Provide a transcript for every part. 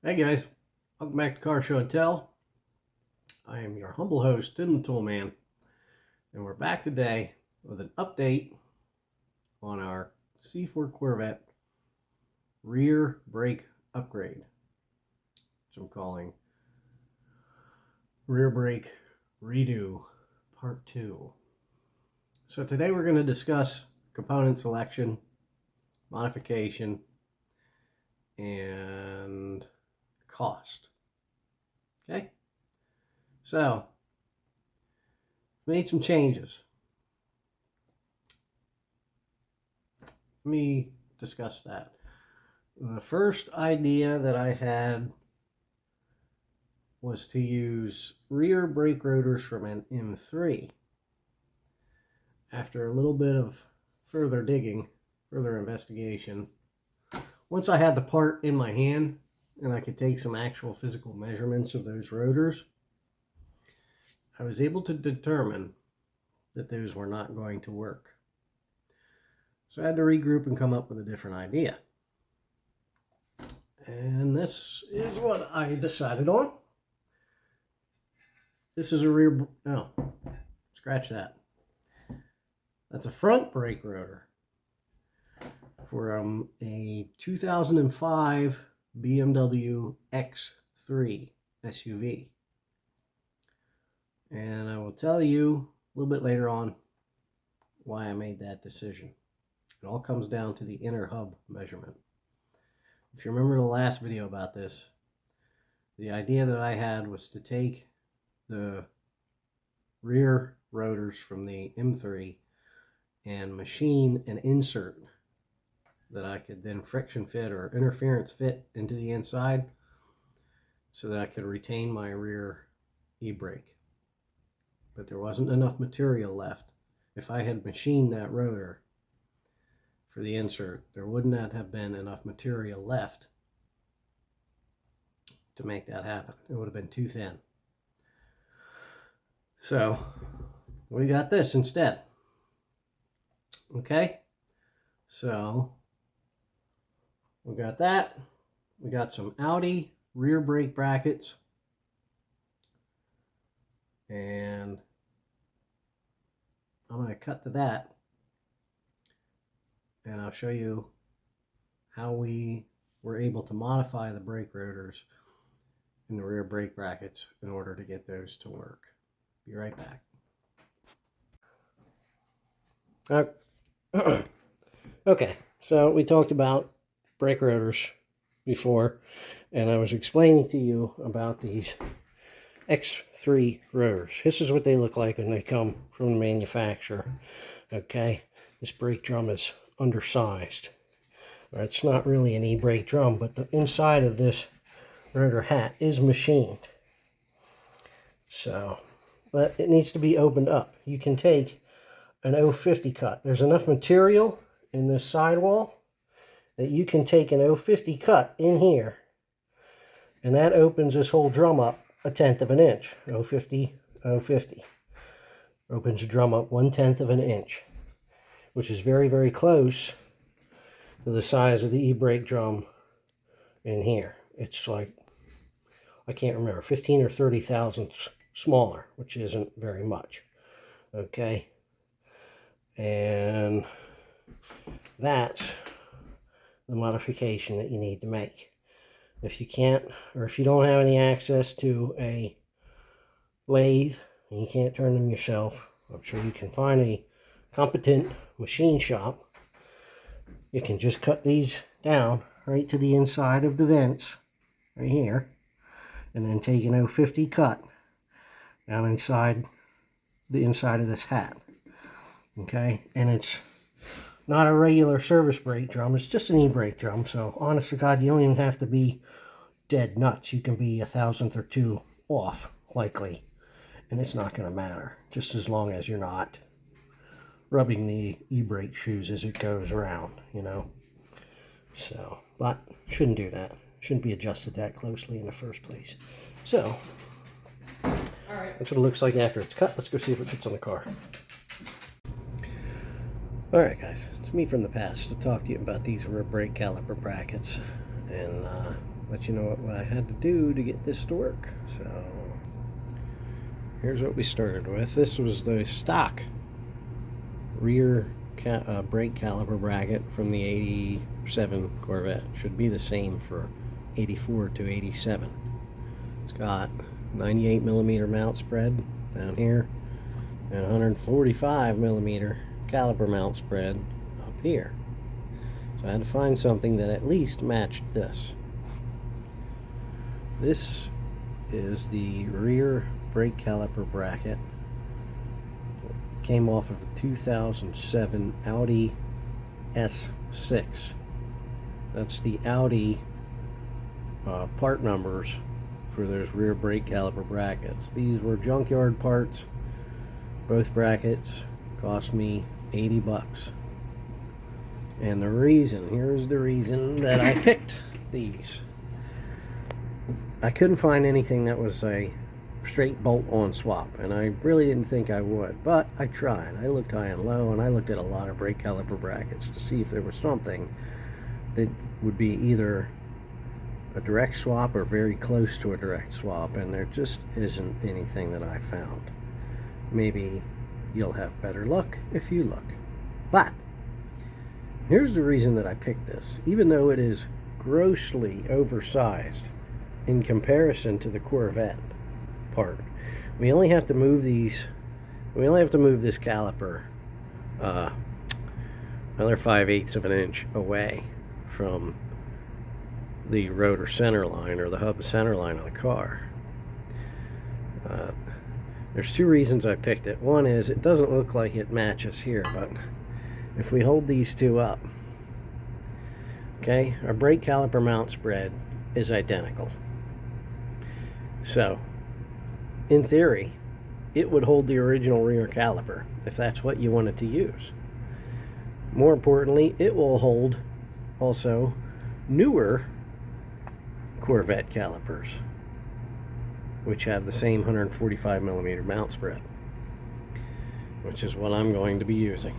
Hey guys, welcome back to Car Show and Tell. I am your humble host, Tim the Toolman, and we're back today with an update on our C4 Corvette rear brake upgrade, which I'm calling Rear Brake Redo Part 2. So today we're going to discuss component selection, modification, and cost. Okay? So, made some changes. Let me discuss that. The first idea that I had was to use rear brake rotors from an M3. After a little bit of further digging, further investigation, once I had the part in my hand and I could take some actual physical measurements of those rotors, I was able to determine that those were not going to work. So I had to regroup and come up with a different idea. And this is what I decided on. This is a rear, no, scratch that. That's a front brake rotor for a 2005 BMW X3 SUV. And I will tell you a little bit later on why I made that decision. It all comes down to the inner hub measurement. If you remember the last video about this, the idea that I had was to take the rear rotors from the M3 and machine an insert that I could then friction fit or interference fit into the inside so that I could retain my rear e-brake. But there wasn't enough material left. If I had machined that rotor for the insert, there would not have been enough material left to make that happen. It would have been too thin. So we got this instead. Okay, so we got that. We got some Audi rear brake brackets, and I'm going to cut to that, and I'll show you how we were able to modify the brake rotors in the rear brake brackets in order to get those to work. Be right back. Okay, so we talked about brake rotors before, and I was explaining to you about these X3 rotors. This is what they look like when they come from the manufacturer. Okay, this brake drum is undersized. It's not really an e-brake drum, but the inside of this rotor hat is machined. So, but it needs to be opened up. You can take an 050 cut. There's enough material in this sidewall that you can take an 050 cut in here, and that opens this whole drum up 1/10 of an inch. 050, 050. Opens the drum up 1/10 of an inch, which is very, very close to the size of the e-brake drum in here. It's like, I can't remember, 15 or 30 thousandths smaller, which isn't very much. Okay, and that's the modification that you need to make. If you can't, or if you don't have any access to a lathe and you can't turn them yourself, I'm sure you can find a competent machine shop. You can just cut these down right to the inside of the vents, right here, and then take an 050 cut down inside the inside of this hat. Okay, and it's not a regular service brake drum, it's just an e-brake drum, so honest to God, you don't even have to be dead nuts. You can be 1,000th or 2 off, likely, and it's not going to matter, just as long as you're not rubbing the e-brake shoes as it goes around, you know. So, but shouldn't do that. Shouldn't be adjusted that closely in the first place. So, that's what it looks like after it's cut. Let's go see if it fits on the car. Alright guys, it's me from the past to talk to you about these rear brake caliper brackets. And let you know what I had to do to get this to work. So here's what we started with. This was the stock rear brake caliper bracket from the 87 Corvette. Should be the same for 84 to 87. It's got 98 millimeter mount spread down here and 145 millimeter caliper mount spread up here. So I had to find something that at least matched this. This is the rear brake caliper bracket. Came off of a 2007 Audi S6. That's the Audi part numbers for those rear brake caliper brackets. These were junkyard parts. Both brackets cost me 80 bucks. And here's the reason that I picked these. I couldn't find anything that was a straight bolt-on swap, and I really didn't think I would, but I tried. I looked high and low, and I looked at a lot of brake caliper brackets to see if there was something that would be either a direct swap or very close to a direct swap, and there just isn't anything that I found. Maybe you'll have better luck if you look. But here's the reason that I picked this. Even though it is grossly oversized in comparison to the Corvette part, we only have to move this caliper another 5/8 of an inch away from the rotor center line, or the hub center line of the car. There's two reasons I picked it. One is it doesn't look like it matches here, but if we hold these two up, okay, our brake caliper mount spread is identical. So in theory, it would hold the original rear caliper if that's what you wanted to use. More importantly, it will hold also newer Corvette calipers, which have the same 145 millimeter mount spread, which is what I'm going to be using.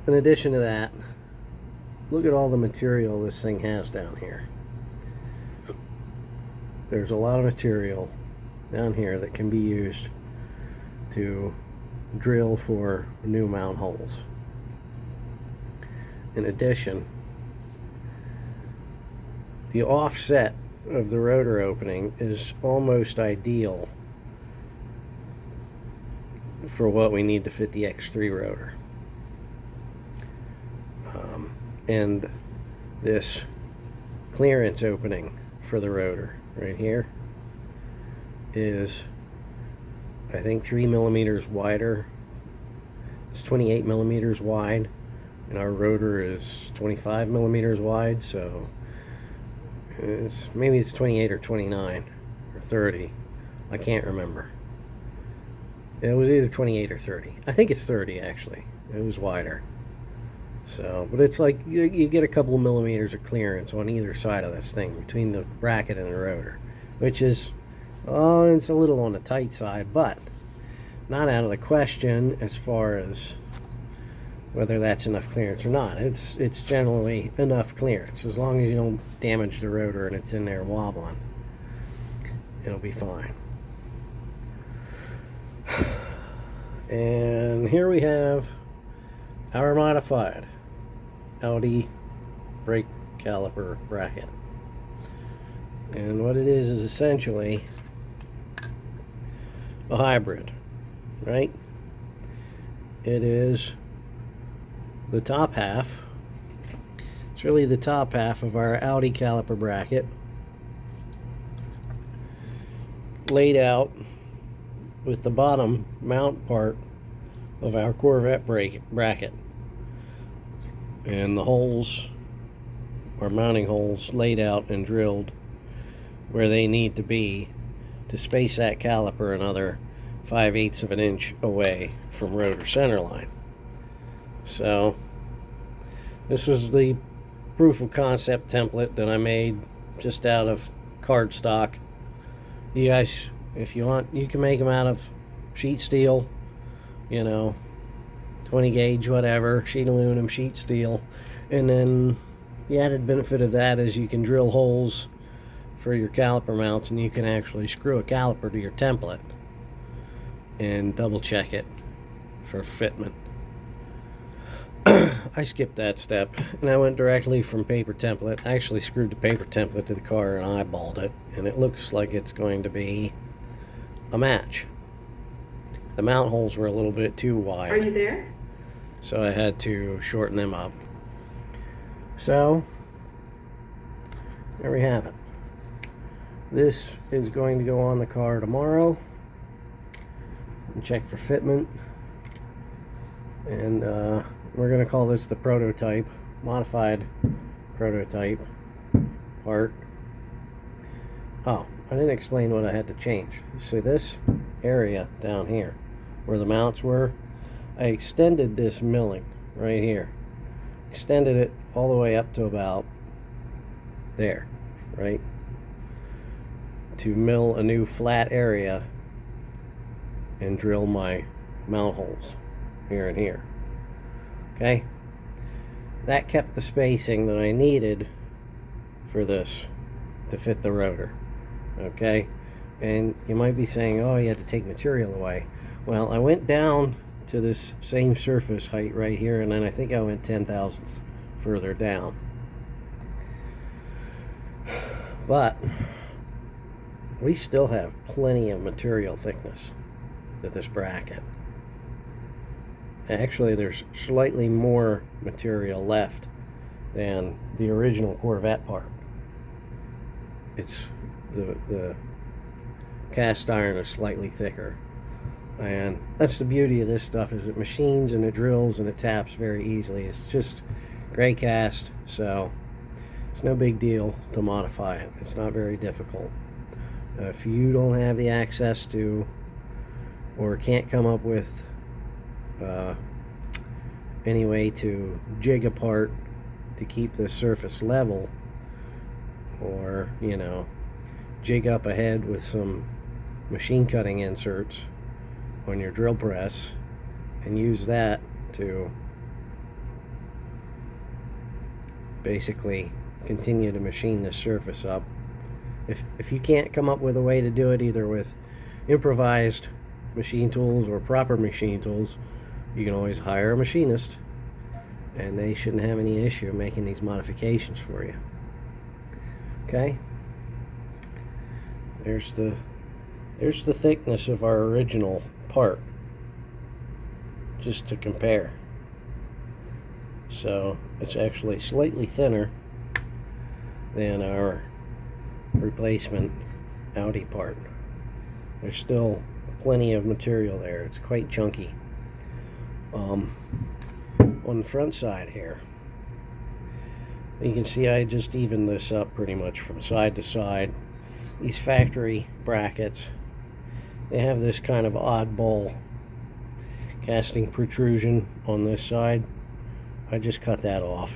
In addition to that, look at all the material this thing has down here. There's a lot of material down here that can be used to drill for new mount holes. In addition, the offset of the rotor opening is almost ideal for what we need to fit the X3 rotor. And this clearance opening for the rotor right here is, I think, 3 millimeters wider. It's 28 millimeters wide, and our rotor is 25 millimeters wide, so maybe it's 28 or 29 or 30. I can't remember. It was either 28 or 30. I think it's 30 actually. It was wider. So, but it's like you get a couple of millimeters of clearance on either side of this thing between the bracket and the rotor, which is, oh, it's a little on the tight side, but not out of the question as far as whether that's enough clearance or not. It's generally enough clearance as long as you don't damage the rotor and it's in there wobbling. It'll be fine. And here we have our modified Audi brake caliper bracket. And what it is essentially a hybrid, right? It is the top half. It's really the top half of our Audi caliper bracket laid out with the bottom mount part of our Corvette bracket, and the holes, or mounting holes, laid out and drilled where they need to be to space that caliper another 5/8 of an inch away from rotor center line. So this is the proof of concept template that I made just out of cardstock. You guys, if you want, you can make them out of sheet steel, you know, 20 gauge, whatever, sheet aluminum, sheet steel, and then The added benefit of that is you can drill holes for your caliper mounts, and you can actually screw a caliper to your template and double check it for fitment. I skipped that step and I went directly from paper template. I actually screwed the paper template to the car and eyeballed it, and it looks like it's going to be a match. The mount holes were a little bit too wide. Are you there? So I had to shorten them up. So there we have it. This is going to go on the car tomorrow and check for fitment. And we're going to call this the prototype, modified prototype part. Oh, I didn't explain what I had to change. You see this area down here where the mounts were? I extended this milling right here. Extended it all the way up to about there, right? To mill a new flat area and drill my mount holes here and here. Okay, that kept the spacing that I needed for this to fit the rotor. Okay, and you might be saying, oh, you had to take material away. Well, I went down to this same surface height right here, and then I think I went 10 thousandths further down. But we still have plenty of material thickness to this bracket. Actually, there's slightly more material left than the original Corvette part. It's the cast iron is slightly thicker, and that's the beauty of this stuff, is it machines and it drills and it taps very easily. It's just gray cast, so it's no big deal to modify it. It's not very difficult. If you don't have the access to, or can't come up with any way to jig apart to keep the surface level, or jig up ahead with some machine cutting inserts on your drill press and use that to basically continue to machine the surface up. If you can't come up with a way to do it either with improvised machine tools or proper machine tools, you can always hire a machinist, and they shouldn't have any issue making these modifications for you. Okay, there's the thickness of our original part, just to compare. So it's actually slightly thinner than our replacement Audi part. There's still plenty of material there. It's quite chunky. On the front side here, you can see I just evened this up pretty much from side to side. These factory brackets, they have this kind of oddball casting protrusion on this side. I just cut that off.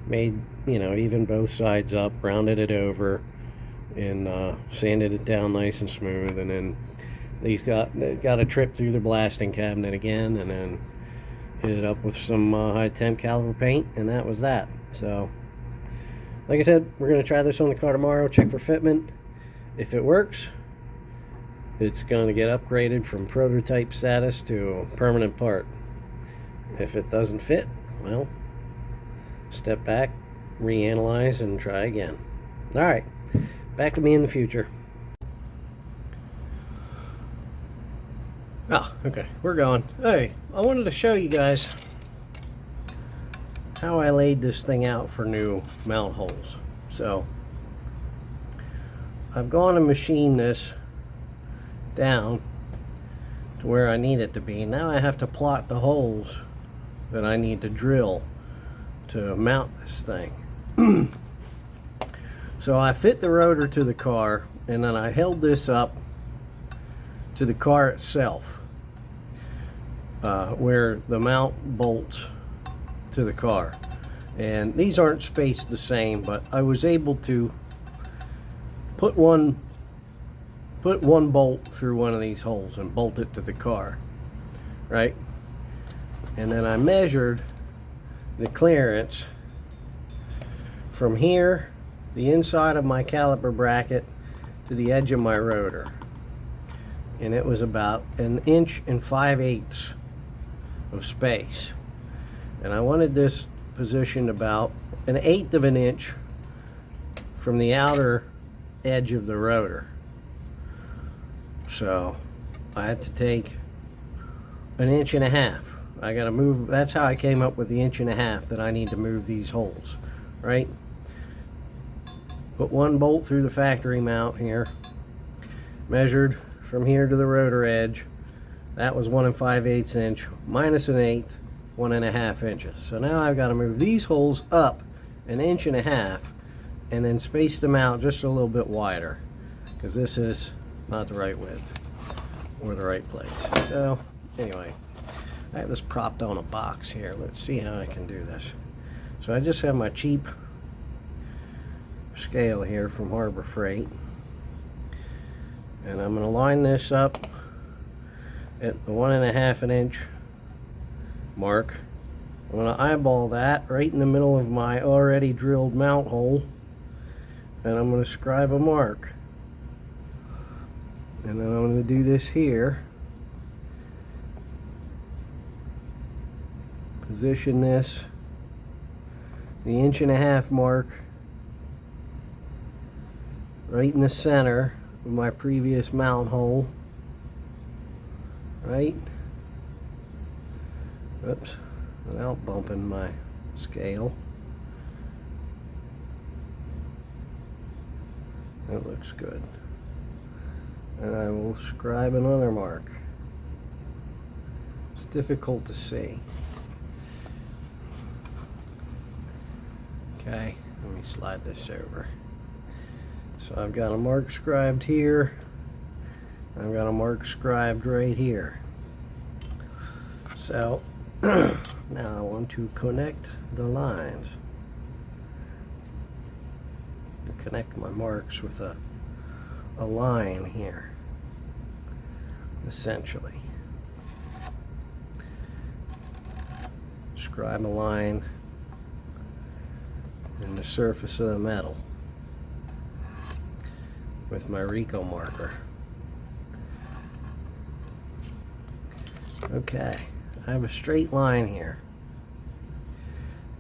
Made, even both sides up, rounded it over, and sanded it down nice and smooth, and then these got a trip through the blasting cabinet again, and then hit it up with some high temp caliper paint, and that was that. So like I said, we're going to try this on the car tomorrow, check for fitment. If it works, it's going to get upgraded from prototype status to permanent part. If it doesn't fit, well, step back, reanalyze, and try again. Alright, back to me in the future. Oh, okay, we're going. Hey, I wanted to show you guys how I laid this thing out for new mount holes. So I've gone and machined this down to where I need it to be. Now I have to plot the holes that I need to drill to mount this thing. So I fit the rotor to the car, and then I held this up to the car itself, where the mount bolts to the car. And these aren't spaced the same, but I was able to put one bolt through one of these holes and bolt it to the car, right? And then I measured the clearance from here, the inside of my caliper bracket, to the edge of my rotor. And it was about 1 5/8 inches of space. And I wanted this positioned about 1/8 of an inch from the outer edge of the rotor. So I had to take 1.5 inches. I got to move, that's how I came up with the 1.5 inches that I need to move these holes, right? Put one bolt through the factory mount here, measured from here to the rotor edge. That was 1 5/8 inch minus 1/8, 1.5 inches. So now I've got to move these holes up 1.5 inches and then space them out just a little bit wider, because this is not the right width or the right place. So anyway, I have this propped on a box here. Let's see how I can do this. So I just have my cheap scale here from Harbor Freight, and I'm going to line this up at the 1.5 inch mark. I'm going to eyeball that right in the middle of my already drilled mount hole, and I'm going to scribe a mark. And then I'm going to do this here. Position this, the 1.5 inch mark, right in the center of my previous mount hole. Right? Oops, without bumping my scale. That looks good. And I will scribe another mark. It's difficult to see. Okay, let me slide this over. So I've got a mark scribed here. I've got a mark scribed right here. So now I want to connect the lines. Connect my marks with a line here, essentially. Scribe a line in the surface of the metal with my Rico marker. Okay, I have a straight line here.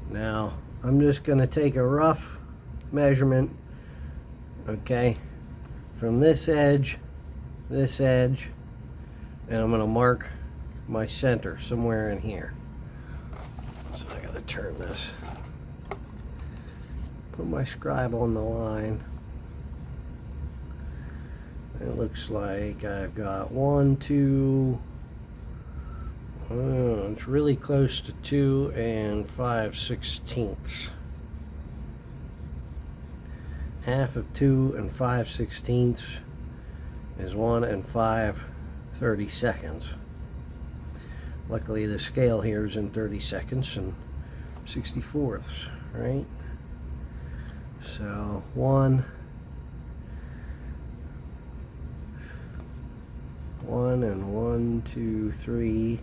Now I'm just going to take a rough measurement, okay, from this edge, and I'm going to mark my center somewhere in here. So I got to turn this, put my scribe on the line. It looks like I've got 1, 2, it's really close to 2 5/16. Half of 2 5/16 is 1 5/32. Luckily the scale here is in 32nds and 64ths, right? So 1 and 1, 2, 3,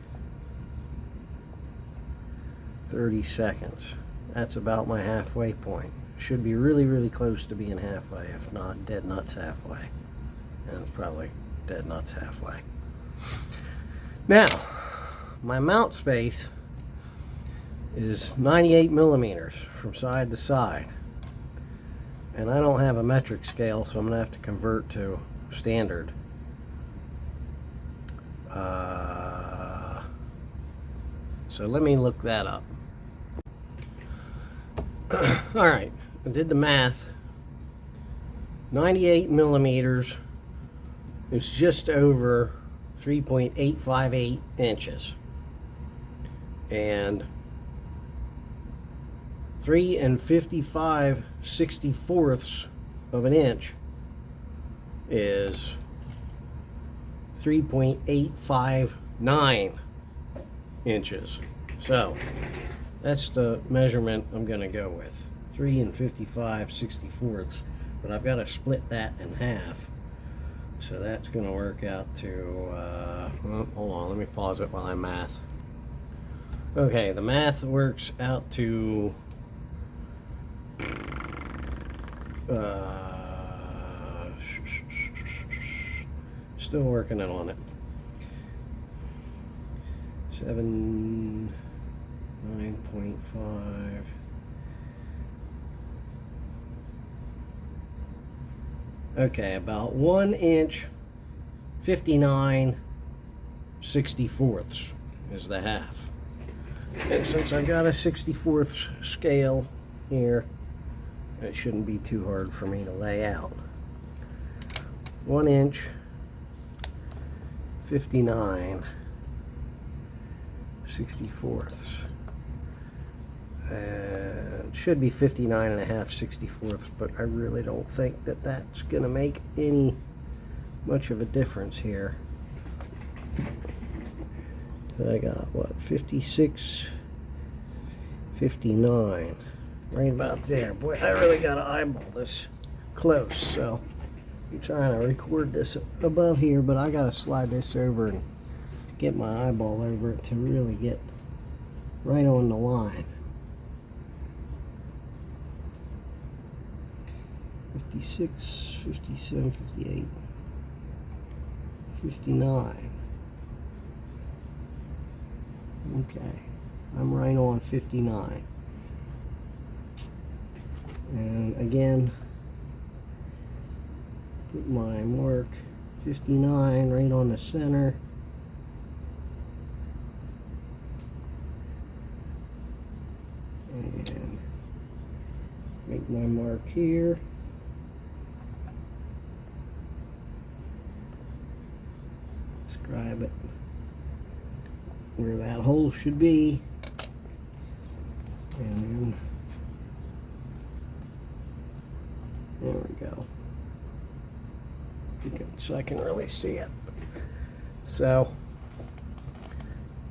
32nds. That's about my halfway point. Should be really, really close to being halfway, if not dead nuts halfway. And it's probably dead nuts halfway. Now, my mount space is 98 millimeters from side to side. And I don't have a metric scale, so I'm going to have to convert to standard. So let me look that up. Alright, I did the math. 98 millimeters is just over 3.858 inches. And 3 55/64 of an inch is 3.859 inches. So that's the measurement I'm going to go with, 3 55/64. But I've got to split that in half, so that's going to work out to well, hold on, let me pause it while I math. Okay, the math works out to Still working on it. 9.5. Okay, about 1 inch 59/64 is the half. And since I've got a 64th scale here, it shouldn't be too hard for me to lay out. 1 inch 59/64. It should be 59.5/64, but I really don't think that that's going to make any much of a difference here. So I got what, 56, 59, right about there. Boy, I really got to eyeball this close, so I'm trying to record this above here, but I got to slide this over and get my eyeball over it to really get right on the line. 56, 57, 58, 59. Okay, I'm right on 59. And again, put my mark 59 right on the center. And make my mark here. Describe it where that hole should be, and then there we go. So I can really see it. So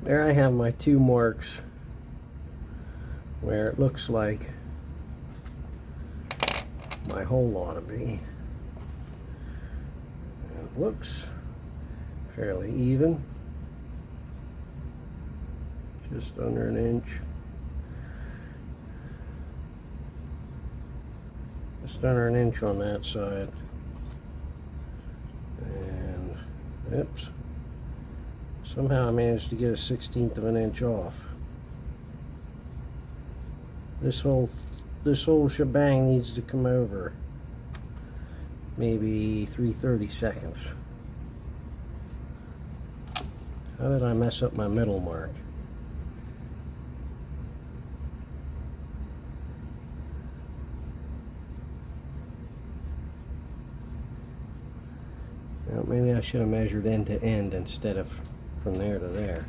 there I have my 2 marks where it looks like my hole ought to be. It looks fairly even, just under an inch, just under an inch on that side, and oops, somehow I managed to get a 1/16 of an inch off. This whole shebang needs to come over maybe 3/32. How did I mess up my middle mark? Well, maybe I should have measured end to end instead of from there to there.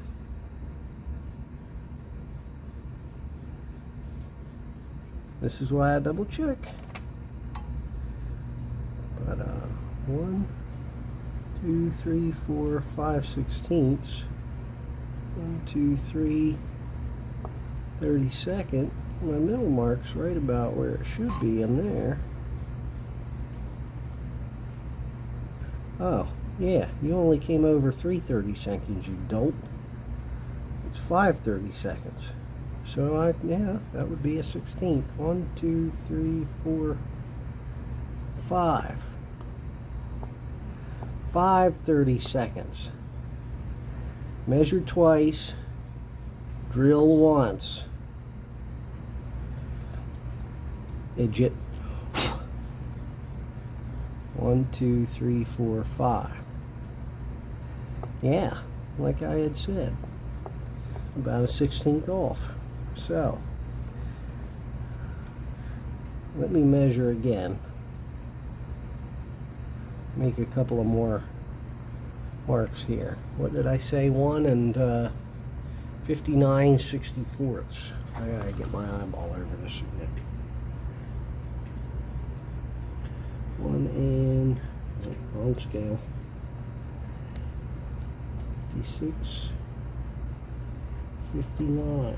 This is why I double check. But 1, 2, 3, 4, 5/16. 1, 2, 3, 32nd. My middle mark's right about where it should be in there. Oh, yeah, you only came over 3/32, you dope. It's 5/32. So yeah, that would be a 1/16. 1, 2, 3, 4, 5. 5/32. Measure twice, drill once. Idjit. 1, 2, 3, 4, 5. Yeah, like I had said, about a 1/16 off. So let me measure again. Make a couple of more marks here. What did I say? 1 and 59/64. I gotta get my eyeball over this again. 1 and wrong scale. 56, 59.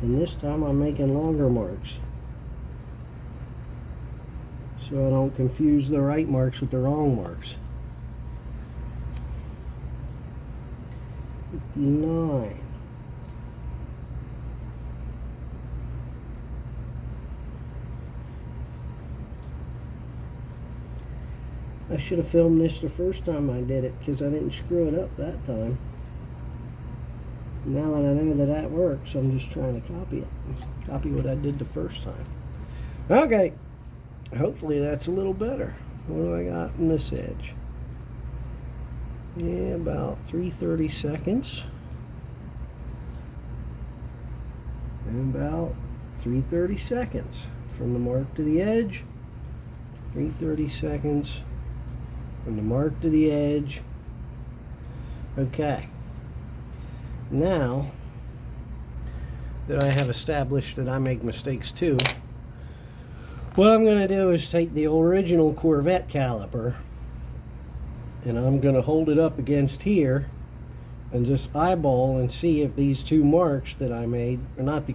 And this time I'm making longer marks, so I don't confuse the right marks with the wrong marks. 59. I should have filmed this the first time I did it because I didn't screw it up that time. Now that I know that that works, I'm just trying to copy it. Copy what I did the first time. Okay. Hopefully that's a little better. What do I got in this edge? Yeah, about 330 seconds. And about 330 seconds from the mark to the edge. 330 seconds from the mark to the edge. Okay. Now that I have established that I make mistakes too, what I'm going to do is take the original Corvette caliper and I'm going to hold it up against here and just eyeball and see if these two marks that I made are not the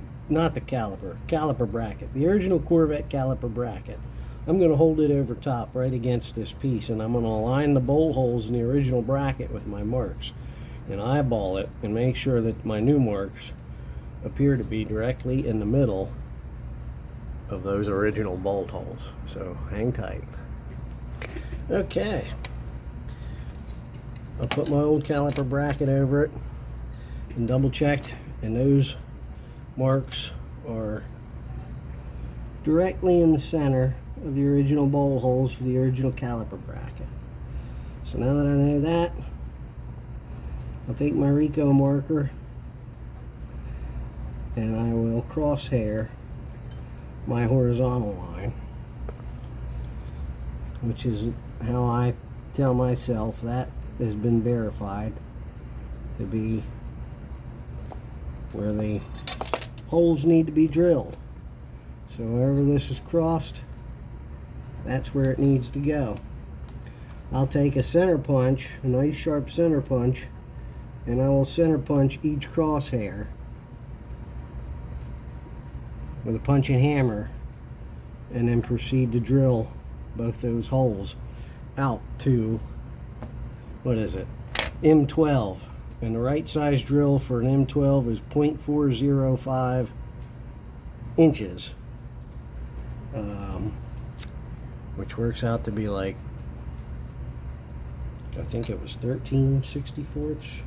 caliper bracket, the original Corvette caliper bracket. I'm going to hold it over top right against this piece, and I'm going to align the bolt holes in the original bracket with my marks and eyeball it and make sure that my new marks appear to be directly in the middle of those original bolt holes. So hang tight. Okay, I'll put my old caliper bracket over it and double checked, and those marks are directly in the center of the original bolt holes for the original caliper bracket. So now that I know that, I'll take my Rico marker and I will crosshair my horizontal line, which is how I tell myself that has been verified to be where the holes need to be drilled. So wherever this is crossed, that's where it needs to go. I'll take a center punch, a nice sharp center punch, and I will center punch each crosshair with a punching hammer, and then proceed to drill both those holes out to, what is it, M12. And the right size drill for an M12 is 0.405 inches, which works out to be like, I think it was 13/64.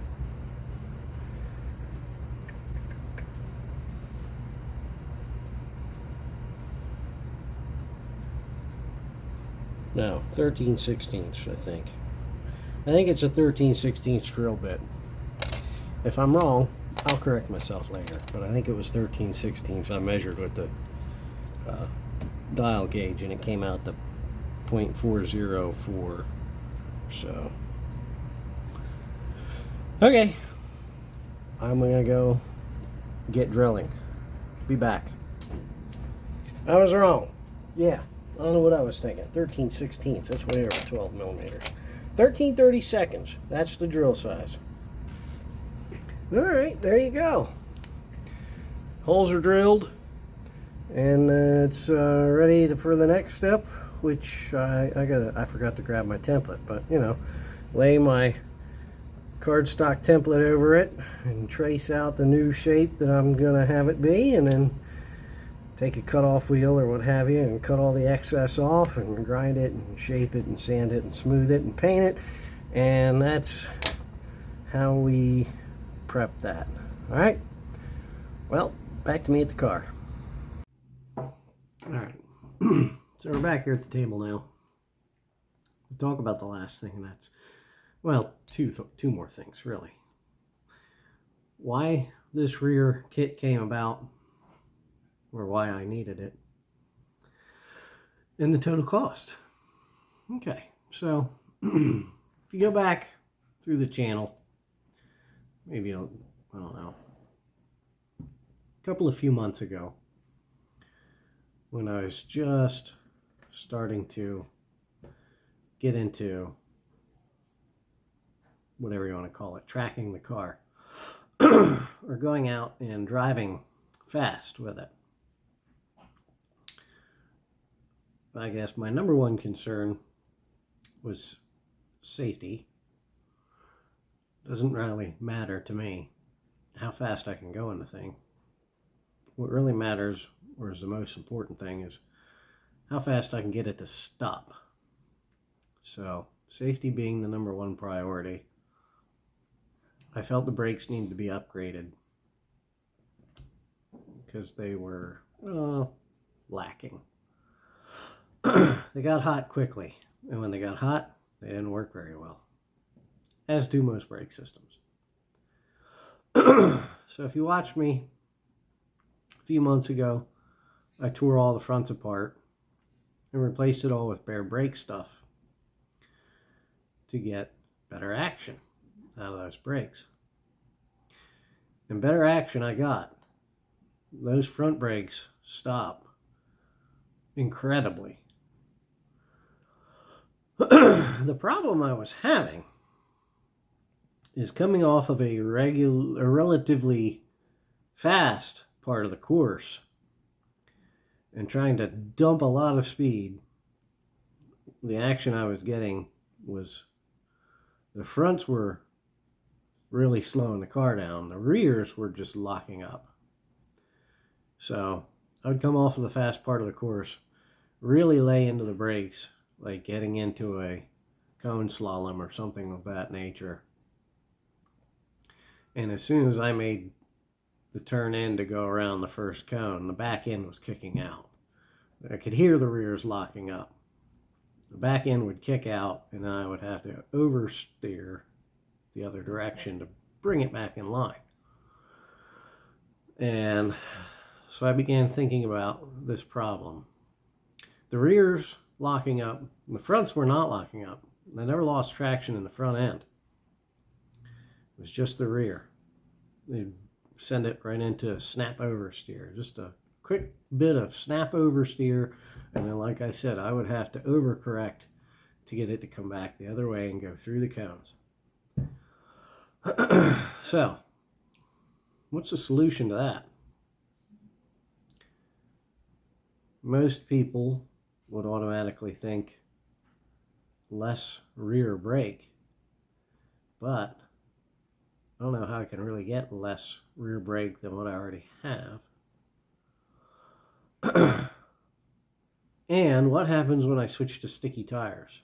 No, 13/16, I think. I think it's a 13/16 drill bit. If I'm wrong, I'll correct myself later, but I think it was 13/16. I measured with the dial gauge and it came out to 0.404. So, okay, I'm gonna go get drilling. Be back. I was wrong. Yeah, I don't know what I was thinking. 13/16. That's way over 12 millimeters. 1330 seconds. That's the drill size. All right, there you go. Holes are drilled, and it's ready for the next step, which I forgot to grab my template, but you know, lay my cardstock template over it and trace out the new shape that I'm gonna have it be, and then take a cut-off wheel or what have you and cut all the excess off and grind it and shape it and sand it and smooth it and paint it, and that's how we prep that. All right, well, back to me at the car. All right, so we're back here at the table now. We'll talk about the last thing, and that's, well, two more things really. Why this rear kit came about, or why I needed it, and the total cost. Okay, so if you go back through the channel, maybe, I don't know, a few months ago, when I was just starting to get into whatever you want to call it, tracking the car, or going out and driving fast with it. I guess my number one concern was safety. Doesn't really matter to me how fast I can go in the thing. What really matters, or is the most important thing, is how fast I can get it to stop. So safety being the #1 priority, I felt the brakes needed to be upgraded because they were lacking. They got hot quickly, and when they got hot, they didn't work very well, as do most brake systems. So if you watched me a few months ago, I tore all the fronts apart and replaced it all with bare brake stuff to get better action out of those brakes. And better action I got. Those front brakes stop incredibly. The problem I was having is coming off of a relatively fast part of the course and trying to dump a lot of speed. The action I was getting was the fronts were really slowing the car down. The rears were just locking up. So I would come off of the fast part of the course, really lay into the brakes, like getting into a cone slalom or something of that nature. And as soon as I made the turn in to go around the first cone, the back end was kicking out. I could hear the rears locking up. The back end would kick out, and then I would have to oversteer the other direction to bring it back in line. And so I began thinking about this problem. The rears locking up, the fronts were not locking up. I never lost traction in the front end. It was just the rear. They'd send it right into snap oversteer. Just a quick bit of snap oversteer, and then like I said, I would have to overcorrect to get it to come back the other way and go through the cones. So, what's the solution to that? Most people would automatically think less rear brake, but I don't know how I can really get less rear brake than what I already have. And what happens when I switch to sticky tires?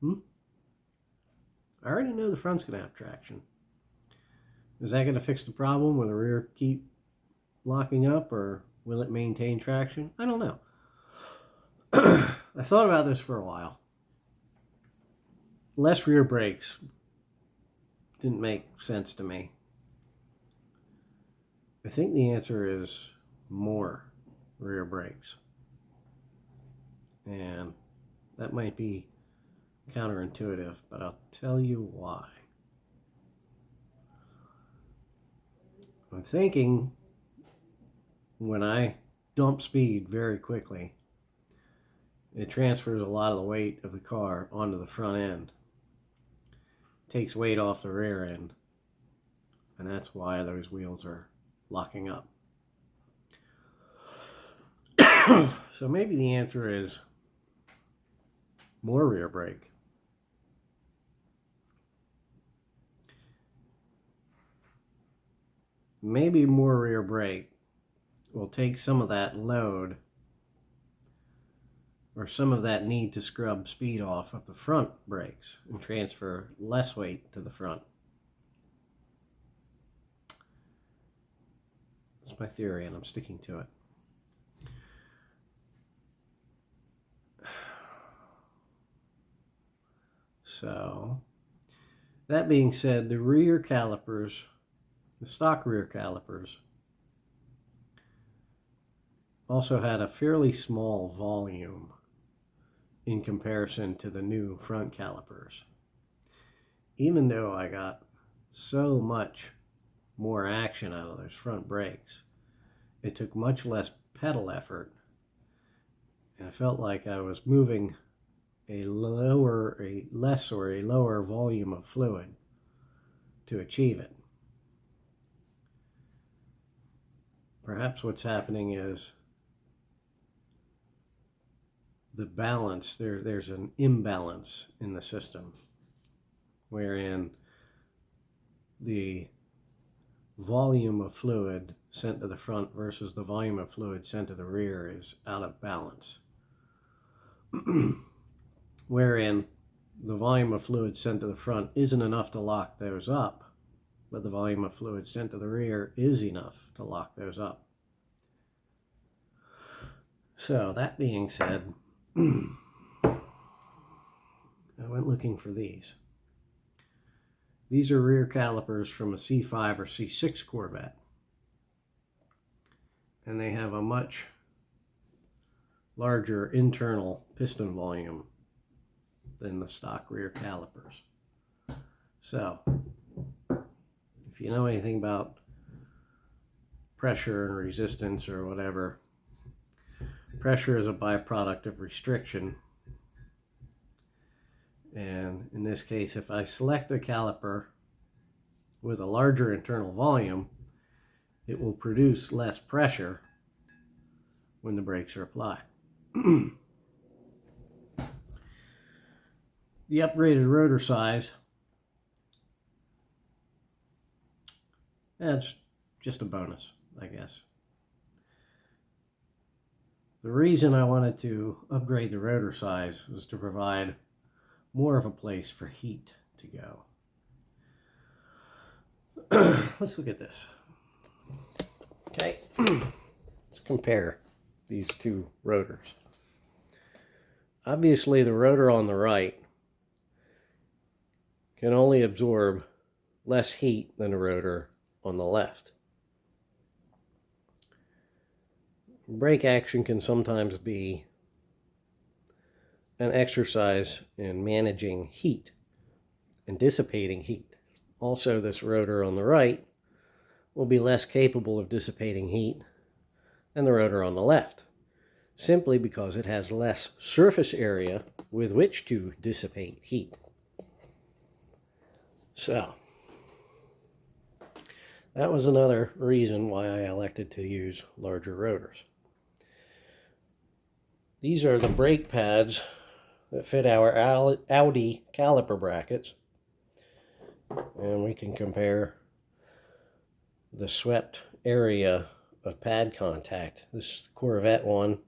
I already know the front's going to have traction. Is that going to fix the problem? Will the rear keep locking up, or will it maintain traction? I don't know. I thought about this for a while. Less rear brakes didn't make sense to me. I think the answer is more rear brakes. And that might be counterintuitive, but I'll tell you why. I'm thinking when I dump speed very quickly, it transfers a lot of the weight of the car onto the front end. Takes weight off the rear end, and that's why those wheels are locking up. So maybe the answer is more rear brake. Maybe more rear brake will take some of that load or some of that need to scrub speed off of the front brakes and transfer less weight to the front. That's my theory, and I'm sticking to it. So, that being said, the rear calipers, the stock rear calipers, also had a fairly small volume in comparison to the new front calipers. Even though I got so much more action out of those front brakes, it took much less pedal effort, and I felt like I was moving a lower volume of fluid to achieve it. Perhaps what's happening is the balance, there's an imbalance in the system, wherein the volume of fluid sent to the front versus the volume of fluid sent to the rear is out of balance. Wherein the volume of fluid sent to the front isn't enough to lock those up, but the volume of fluid sent to the rear is enough to lock those up. So that being said, I went looking for these. These are rear calipers from a C5 or C6 Corvette. And they have a much larger internal piston volume than the stock rear calipers. So, if you know anything about pressure and resistance or whatever, pressure is a byproduct of restriction. And in this case, if I select a caliper with a larger internal volume, it will produce less pressure when the brakes are applied. The upgraded rotor size, that's just a bonus, I guess. The reason I wanted to upgrade the rotor size was to provide more of a place for heat to go. Let's look at this. Okay, let's compare these two rotors. Obviously, the rotor on the right can only absorb less heat than the rotor on the left. Brake action can sometimes be an exercise in managing heat and dissipating heat. Also, this rotor on the right will be less capable of dissipating heat than the rotor on the left, simply because it has less surface area with which to dissipate heat. So, that was another reason why I elected to use larger rotors. These are the brake pads that fit our Audi caliper brackets, and we can compare the swept area of pad contact. This is the Corvette one,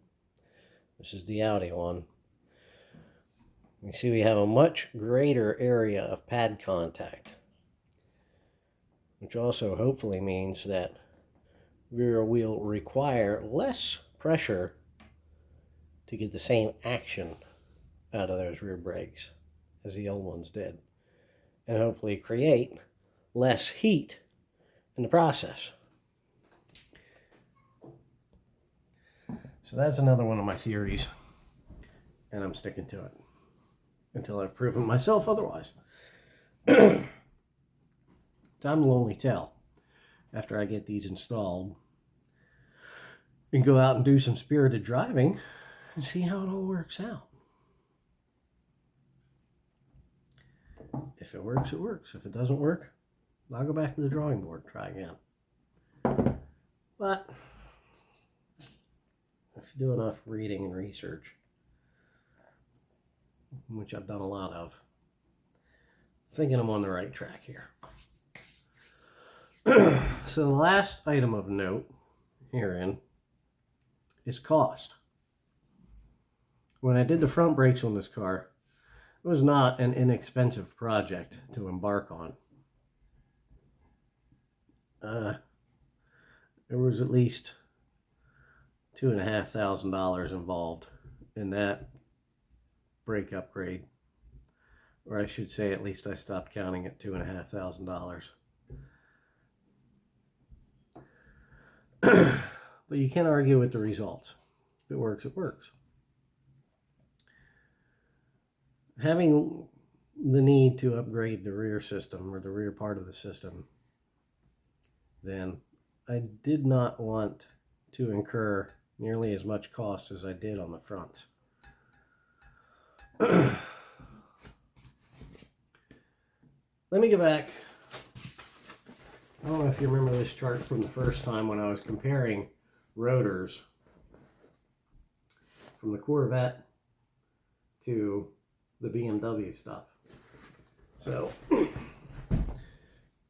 this is the Audi one. You see we have a much greater area of pad contact, which also hopefully means that rear will require less pressure to get the same action out of those rear brakes as the old ones did, and hopefully create less heat in the process. So that's another one of my theories, and I'm sticking to it until I've proven myself otherwise. Time will only tell after I get these installed and go out and do some spirited driving and see how it all works out. If it works, it works. If it doesn't work, I'll go back to the drawing board and try again. But if you do enough reading and research, which I've done a lot of, I'm thinking I'm on the right track here. So the last item of note herein is cost. When I did the front brakes on this car, it was not an inexpensive project to embark on. There was at least $2,500 involved in that brake upgrade, or I should say, at least I stopped counting at $2,500. But you can't argue with the results. If it works, it works. Having the need to upgrade the rear system, or the rear part of the system, then I did not want to incur nearly as much cost as I did on the fronts. Let me go back. I don't know if you remember this chart from the first time when I was comparing rotors from the Corvette to the BMW stuff. So,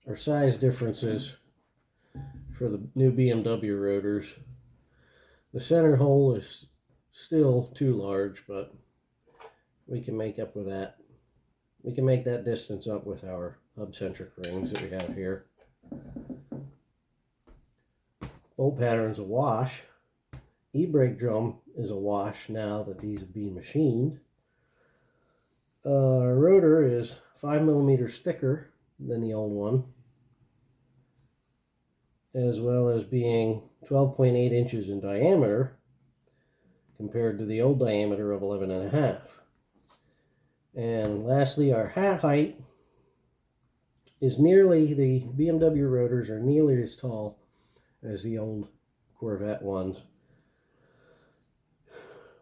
our size differences for the new BMW rotors. The center hole is still too large, but we can make up with that we can make that distance up with our hub-centric rings that we have here. Bolt pattern's a wash. E-brake drum is a wash now that these have been machined. Rotor is 5mm thicker than the old one, as well as being 12.8 inches in diameter compared to the old diameter of 11.5. And lastly, our hat height is nearly, the BMW rotors are nearly as tall as the old Corvette ones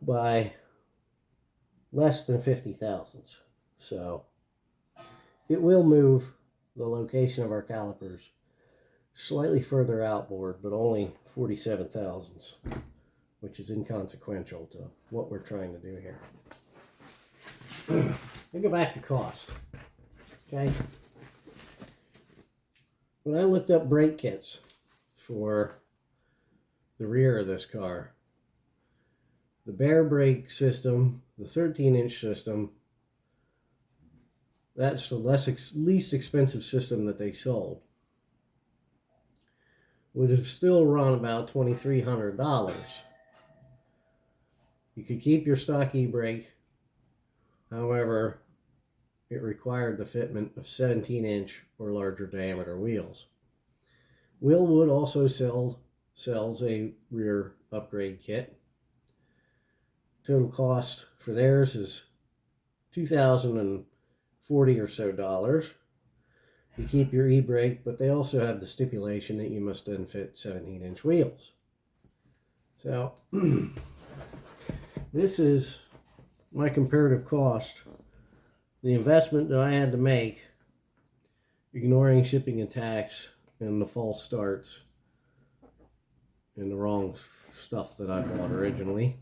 by less than 50 thousandths. So it will move the location of our calipers slightly further outboard, but only 47 thousandths, which is inconsequential to what we're trying to do here. We go back to cost. Okay. When I looked up brake kits for the rear of this car, the bare brake system, the 13-inch system, that's the least expensive system that they sold, would have still run about $2,300. You could keep your stock e-brake, however, it required the fitment of 17-inch or larger diameter wheels. Willwood also sells a rear upgrade kit. Total cost for theirs is $2,040 or so. You keep your e-brake, but they also have the stipulation that you must then fit 17-inch wheels. So this is my comparative cost. The investment that I had to make, ignoring shipping and tax and the false starts and the wrong stuff that I bought originally.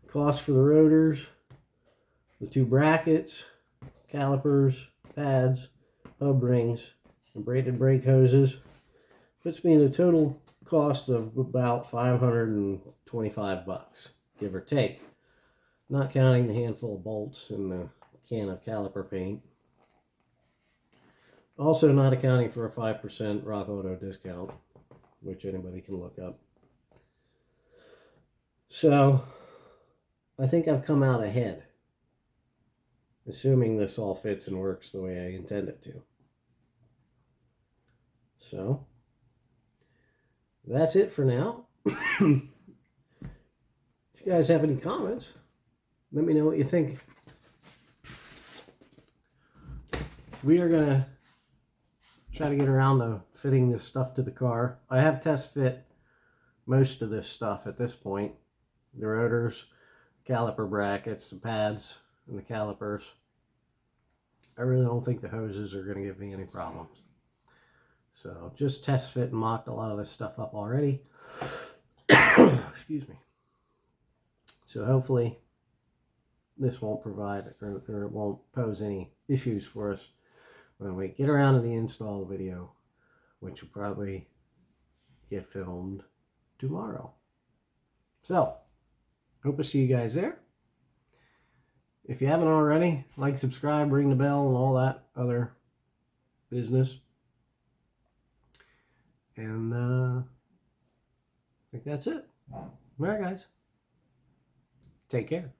Cost for the rotors, the 2 brackets, calipers, pads, hub rings, and braided brake hoses puts me in a total cost of about $525, give or take. Not counting the handful of bolts and the can of caliper paint. Also not accounting for a 5% Rock Auto discount, which anybody can look up. So I think I've come out ahead, assuming this all fits and works the way I intend it to. So that's it for now. If you guys have any comments, let me know what you think. We are going to try to get around to fitting this stuff to the car. I have test fit most of this stuff at this point. The rotors, caliper brackets, the pads, and the calipers. I really don't think the hoses are going to give me any problems. So just test fit and mocked a lot of this stuff up already. Excuse me. So hopefully this won't provide or it won't pose any issues for us when we get around to the install video, which will probably get filmed tomorrow. So hope to see you guys there. If you haven't already, like, subscribe, ring the bell, and all that other business. And I think that's it. All right, guys. Take care.